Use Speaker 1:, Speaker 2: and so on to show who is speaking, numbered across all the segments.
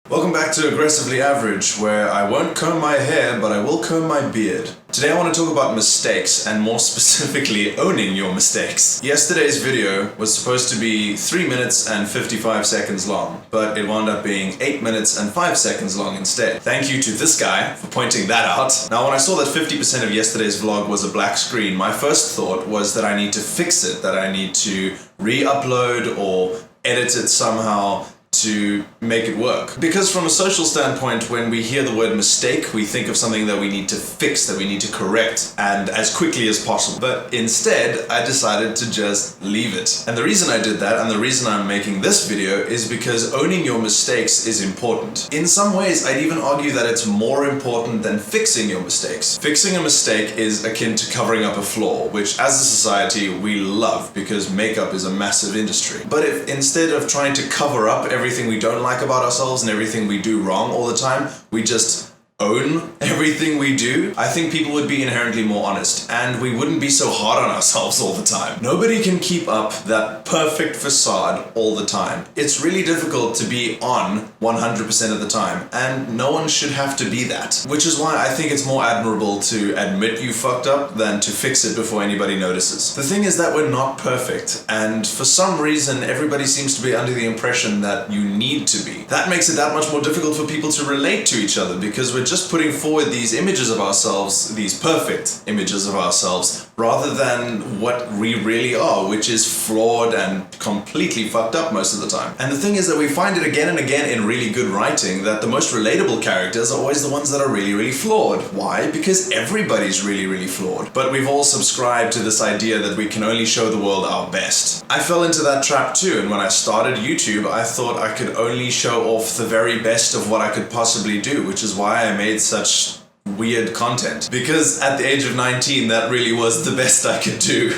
Speaker 1: Welcome back to Aggressively Average, where I won't comb my hair, but I will comb my beard. Today I want to talk about mistakes, and more specifically, owning your mistakes. Yesterday's video was supposed to be 3 minutes and 55 seconds long, but it wound up being 8 minutes and 5 seconds long instead. Thank you to this guy for pointing that out. Now, when I saw that 50% of yesterday's vlog was a black screen, my first thought was that I need to fix it, that I need to re-upload or edit it somehow to make it work. Because from a social standpoint, when we hear the word mistake, we think of something that we need to fix, that we need to correct, and as quickly as possible. But instead, I decided to just leave it. And the reason I did that, and the reason I'm making this video, is because owning your mistakes is important. In some ways, I'd even argue that it's more important than fixing your mistakes. Fixing a mistake is akin to covering up a flaw, which as a society, we love because makeup is a massive industry. But if instead of trying to cover up everything we don't like about ourselves and everything we do wrong all the time, we just own everything we do, I think people would be inherently more honest, and we wouldn't be so hard on ourselves all the time. Nobody can keep up that perfect facade all the time. It's really difficult to be on 100% of the time, and no one should have to be that. Which is why I think it's more admirable to admit you fucked up than to fix it before anybody notices. The thing is that we're not perfect, and for some reason everybody seems to be under the impression that you need to be. That makes it that much more difficult for people to relate to each other, because we're just putting forward these images of ourselves, these perfect images of ourselves, rather than what we really are, which is flawed and completely fucked up most of the time. And the thing is that we find it again and again in really good writing that the most relatable characters are always the ones that are really, really flawed. Why? Because everybody's really, really flawed. But we've all subscribed to this idea that we can only show the world our best. I fell into that trap too, and when I started YouTube, I thought I could only show off the very best of what I could possibly do, which is why I made such weird content. Because at the age of 19, that really was the best I could do.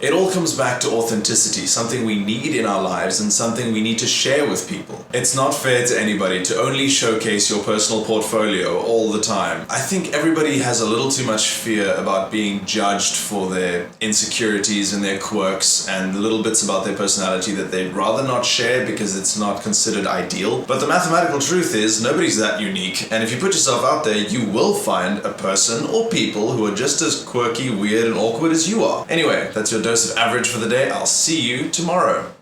Speaker 1: It all comes back to authenticity, something we need in our lives and something we need to share with people. It's not fair to anybody to only showcase your personal portfolio all the time. I think everybody has a little too much fear about being judged for their insecurities and their quirks and the little bits about their personality that they'd rather not share because it's not considered ideal. But the mathematical truth is, nobody's that unique, and if you put yourself out there, you will find a person or people who are just as quirky, weird, and awkward as you are. Anyway, that's your dose of average for the day. I'll see you tomorrow.